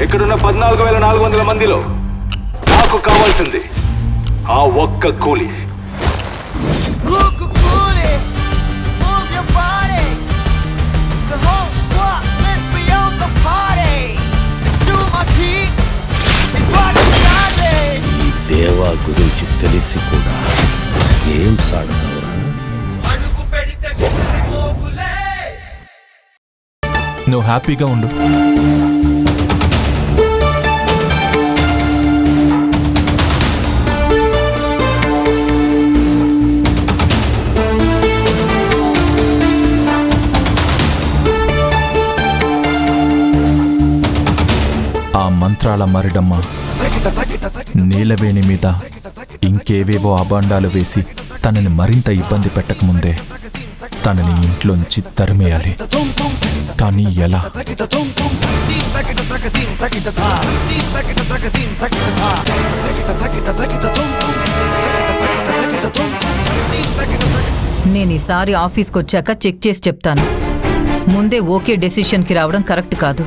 ఇక్కడున్న 14,400 మందిలో నాకు కావాల్సింది ఆ ఒక్క కూలి. ఈ దేవా గురించి తెలిసి కూడా ఏం సాడతావురా? నువ్వు హ్యాపీగా ఉండు. ఆ మంత్రాల మరిడమ్మ నీలవేణి మీద ఇంకేవేవో అబాండాలు వేసి తనని మరింత ఇబ్బంది పెట్టకముందే తనని ఇంట్లోంచి తరిమేయాలి. కానీ ఎలా? నేను ఈసారి ఆఫీస్కి వచ్చాక చెక్ చేసి చెప్తాను. ముందే ఓకే డెసిషన్కి రావడం కరెక్ట్ కాదు.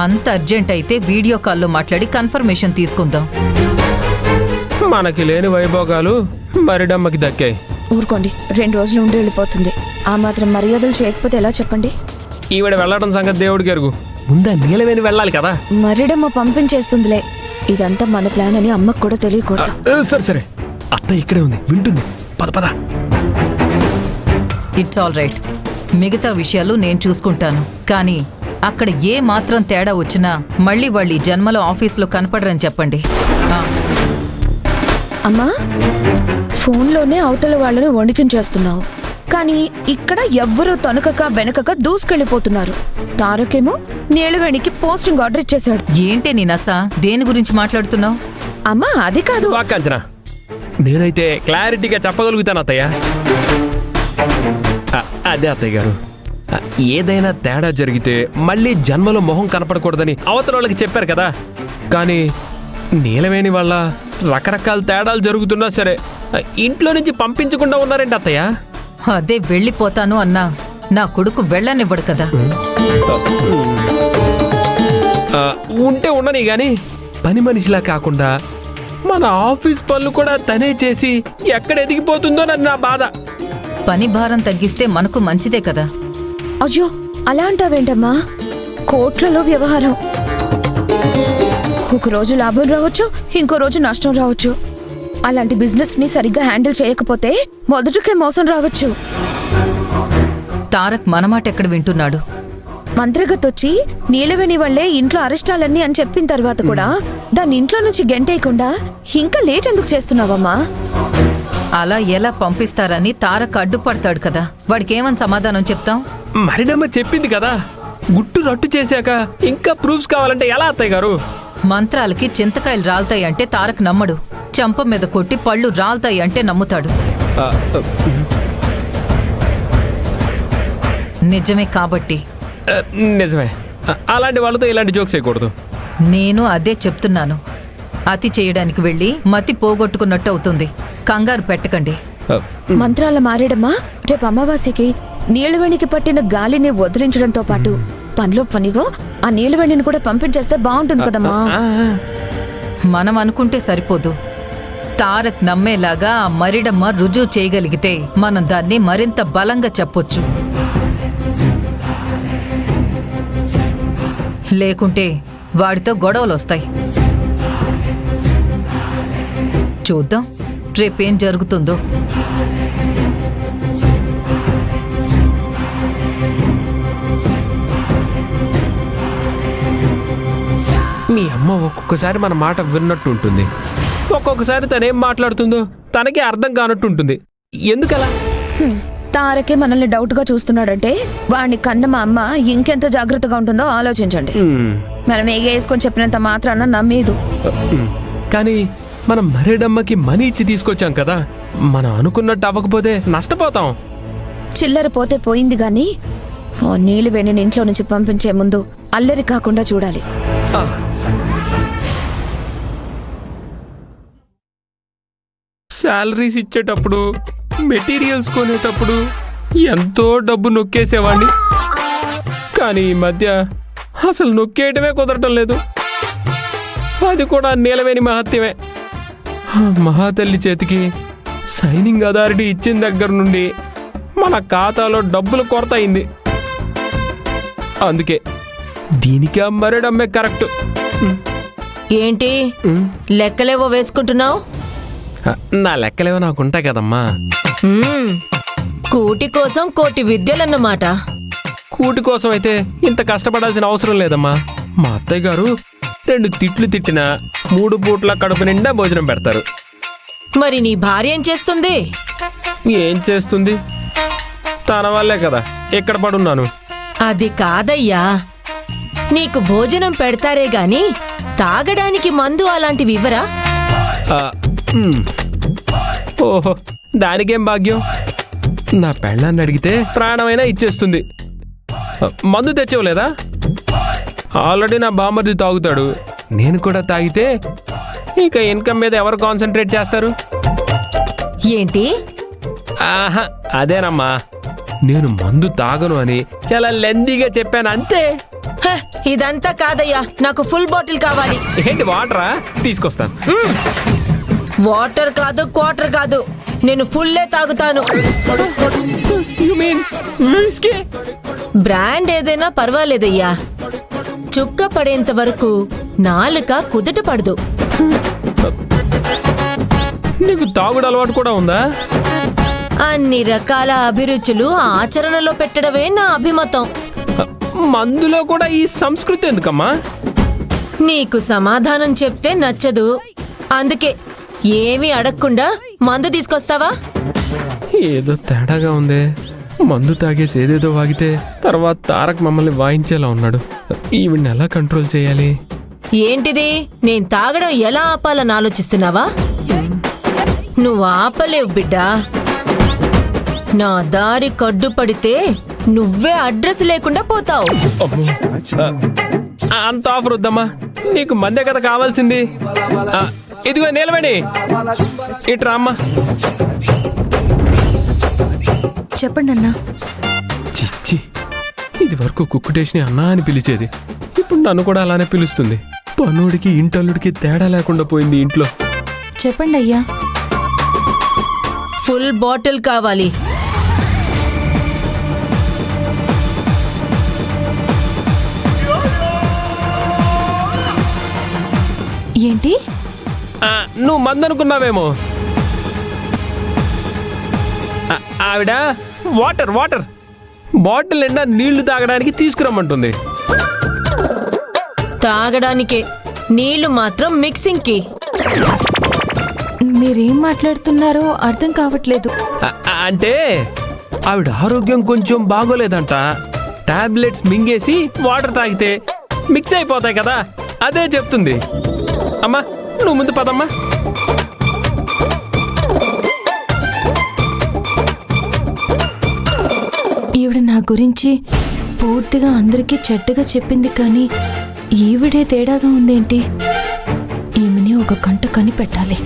అంత అర్జెంట్ అయితే వీడియో కాల్లో మాట్లాడి కన్ఫర్మేషన్ తీసుకుందాం. మనకి లేని వైభోగాలు మరిడమ్మకి దక్కాయి. ఊరుకోండి, 2 రోజులు ఉండి వెళ్ళిపోతుంది. ఆ మాత్రం మర్యాదలు చేయకపోతే ఎలా చెప్పండి? ఈవిడ వెళ్ళడం సంగతి దేవుడికి ఎరుగు. ముందా నీలవేణి వెళ్ళాలి కదా. మరిడమ్మ పంపించేస్తుందిలే. ఇదంతా మన ప్లాన్ అని అమ్మకు కూడా తెలియకూడదు. సరే సరే, అత్త ఇక్కడే ఉంది, వింటుంది. పద పద. It's all right. మిగతా విషయాలు నేను చూసుకుంటాను. కానీ అక్కడ ఏ మాత్రం తేడా వచ్చినా మళ్ళీ వాళ్ళు ఈ జన్మలో ఆఫీసులో కనపడరని చెప్పండి. అమ్మా, ఫోన్లోనే అవతల వాళ్ళని వణికించేస్తున్నావు. కానీ ఇక్కడ ఎవ్వరూ తొనకక వెనకక దూసుకెళ్ళిపోతున్నారు. తారకేమో నీలవేణికి పోస్టింగ్ ఆర్డర్ ఇచ్చేశాడు. ఏంటి నీ నసా? దేని గురించి మాట్లాడుతున్నావు? అమ్మా అది కాదు. వాక్కాంచనా, నేనైతే క్లారిటీగా చెప్పగలుగుతాను అత్తయ్య. అదే అత్తయ్య గారు, ఏదైనా తేడా జరిగితే మళ్ళీ జన్మలో మొహం కనపడకూడదని అవతల వాళ్ళకి చెప్పారు కదా. కానీ నీలవేణి వల్ల రకరకాల తేడాలు జరుగుతున్నా సరే ఇంట్లో నుంచి పంపించకుండా ఉన్నారండి అత్తయ్య. అదే వెళ్ళిపోతాను అన్నా నా కొడుకు వెళ్ళనివ్వడు కదా. ఉంటే ఉండని గాని పని మనిషిలా కాకుండా మన ఆఫీస్ పనులు కూడా తనే చేసి ఎక్కడ ఎదిగిపోతుందో నా బాధ. పని భారం తగ్గిస్తే మనకు మంచిదే కదా. అయ్యో, అలా అంటావేంటమ్మా? కోట్లలో వ్యవహారం. ఒక రోజు లాభం రావచ్చు, ఇంకో రోజు నష్టం రావచ్చు. అలాంటి బిజినెస్ ని సరిగ్గా హ్యాండిల్ చేయకపోతే మొదటికే మోసం రావచ్చు. తారక్ మనమాట ఎక్కడ వింటున్నాడు? మంత్రగతొచ్చి నీలవేణి వల్లే ఇంట్లో అరిష్టాలన్నీ అని చెప్పిన తర్వాత కూడా దాన్ని ఇంట్లో నుంచి గెంటేయకుండా ఇంకా లేట్ ఎందుకు చేస్తున్నావమ్మా? అలా ఎలా పంపిస్తారని తారక్ అడ్డుపడతాడు కదా. వాడికేమని సమాధానం చెప్తాం? మరిడమ్మ చెప్పింది కదా, గుట్టు రట్టు చేశాక ఇంకా ప్రూఫ్స్ కావాలంటే ఎలా అత్తయ్య గారు? మంత్రాలకి చింతకాయలు రాల్తాయి అంటే తారక్ నమ్మడు. చంప మీద కొట్టి పళ్ళు రాల్తాయి అంటే నమ్ముతాడు. నిజమే కాబట్టి. నిజమే, అలాంటి వాళ్ళతో ఇలాంటి జోక్స్ చేయకూడదు. నేను అదే చెప్తున్నాను. అతి చేయడానికి వెళ్ళి మతి పోగొట్టుకున్నట్టు అవుతుంది. కంగారు పెట్టకండి. మంత్రాల మారేడమ్మా, రేపు అమావాస్యకి నీలవేణికి పట్టిన గాలిని వదిలించడంతో పాటు పనిలో పనిగా ఆ నీలవేణిని కూడా పంపించేస్తే బాగుంటుంది కదమ్మా. మనం అనుకుంటే సరిపోదు. తారక్ నమ్మేలాగా ఆ మరిడమ్మ రుజువు చేయగలిగితే మనం దాన్ని మరింత బలంగా చెప్పొచ్చు. లేకుంటే వాడితో గొడవలు వస్తాయి. చూద్దాం రేపేం జరుగుతుందో. మీ అమ్మ ఒక్కొక్కసారి మన మాట విన్నట్టు ఉంటుంది, ఒక్కొక్కసారి తనేం మాట్లాడుతుందో తనకే అర్థం కానట్టు ఉంటుంది. ఎందుకలా? తారకే మనల్ని డౌట్ గా చూస్తున్నాడంటే వాడిని కన్న మా అమ్మ ఇంకెంత జాగ్రత్తగా ఉంటుందో ఆలోచించండి. మనం వేసుకొని చెప్పినంత మాత్రాన నమ్మేదు. కానీ మనం మరేడమ్మకి మనీ ఇచ్చి తీసుకొచ్చాం కదా, మనం అనుకున్నట్టు అవ్వకపోతే నష్టపోతాం. చిల్లర పోతే పోయింది గాని ఓ నీలవేణిని ఇంట్లో నుంచి పంపించే ముందు అల్లరి కాకుండా చూడాలి. శాలరీస్ ఇచ్చేటప్పుడు, మెటీరియల్స్ కొనేటప్పుడు ఎంతో డబ్బు నొక్కేసేవాడిని. కానీ ఈ మధ్య అసలు నొక్కేయటమే కుదరటం లేదు. అది కూడా నీలవేణి మహత్యమే. ఆ మహాతల్లి చేతికి సైనింగ్ అథారిటీ ఇచ్చిన దగ్గర నుండి మన ఖాతాలో డబ్బులు కొరత అయింది. అందుకే దీనికి మరడమ్మే కరెక్ట్. ఏంటి లెక్కలేవో వేసుకుంటున్నావు? నా లెక్కలేవో నాకుంటాయి కదమ్మా. కూటి కోసం కోటి విద్యలన్నమాట. కూటి కోసం అయితే ఇంత కష్టపడాల్సిన అవసరం లేదమ్మా. మా అత్తయ్య గారు 2 తిట్లు తిట్టినా 3 పూట్ల కడుపు నిండా భోజనం పెడతారు. మరి నీ భార్య ఏం చేస్తుంది? ఏం చేస్తుంది? తన వల్లే కదా ఎక్కడ పడున్నాను. అది కాదయ్యా, నీకు భోజనం పెడతారే గాని తాగడానికి మందు అలాంటివి ఇవ్వరా? ఓహో, దానికేం భాగ్యం. నా పెళ్ళాన్ని అడిగితే ప్రాణమైనా ఇచ్చేస్తుంది. మందు తెచ్చేవలేదా? ఆల్రెడీ నా బామ్మర్ది తాగుతాడు. నేను కూడా తాగితే ఇక ఇన్కమ్ మీద ఎవరు కాన్సన్ట్రేట్ చేస్తారు? ఏంటి? ఆహా, అదేనమ్మా, నేను మందు తాగను అని చాలా లెందీగా చెప్పాను అంతే. హ, ఇదంతా కాదయ్యా, నాకు ఫుల్ బాటిల్ కావాలి. ఏంటి వాటరా? తీసుకొస్తాను. వాటర్ కాదు, క్వార్టర్ కాదు, నేను ఫుల్లే తాగుతాను. You mean whisky? బ్రాండ్ ఏదైనా పర్వాలేదయ్యా, చుక్క పడేంత వరకు నాలుక కుదుట పడదు. నీకు తాగుడు అలవాటు కూడా ఉందా? అన్ని రకాల అభిరుచులు ఆచరణలో పెట్టడమే నా అభిమతం. మందులో కూడా ఈ సంస్కృతి ఎందుకమ్మా? నీకు సమాధానం చెప్తే నచ్చదు, అందుకే ఏమీ అడగకుండా మందు తీసుకొస్తావా? ఏదో తేడాగా ఉందే. మందు తాగేసి ఏదేదో వాగితే తర్వాత తారక్ మమ్మల్ని వాయించేలా ఉన్నాడు. ఈవిడ్ని ఎలా కంట్రోల్ చేయాలి? ఏంటిది, నేను తాగడం ఎలా ఆపాలని ఆలోచిస్తున్నావా? నువ్వు ఆపలేవు బిడ్డా. నా దారి కడ్డు పడితే నువ్వే అడ్రస్ లేకుండా పోతావు. అంత ఆఫర్ వద్దమ్మా, నీకు మందే కదా కావాల్సింది. ఇదిగో నిలబడి ఇట్రా అమ్మా. చెప్పండి అన్నా. చిచ్చి, ఇది వరకు కుక్కుటేషని అన్నా అని పిలిచేది, ఇప్పుడు నన్ను కూడా అలానే పిలుస్తుంది. పనుడికి ఇంటల్లుడికి తేడా లేకుండా పోయింది ఇంట్లో. చెప్పండి అయ్యా. ఫుల్ బాటిల్ కావాలి. ఏంటి? నువ్వు మందు అనుకున్నావేమో. ఆవిడ వాటర్ వాటర్ బాటిల్ నిండా నీళ్లు తాగడానికి తీసుకురమ్మంటుంది. తాగడానికే, నీళ్లు మాత్రం మిక్సింగ్ కి. మీరేం మాట్లాడుతున్నారో అర్థం కావట్లేదు. అంటే ఆవిడ ఆరోగ్యం కొంచెం బాగోలేదంట. టాబ్లెట్స్ మింగేసి వాటర్ తాగితే మిక్స్ అయిపోతాయి కదా, అదే చెప్తుంది. అమ్మా నువ్వు ముందు పదమ్మా. ఈవిడ నా గురించి పూర్తిగా అందరికీ చెడ్డగా చెప్పింది, కానీ ఈవిడే తేడాగా ఉందేంటి? ఈమెని ఒక కంట కనిపెట్టాలి.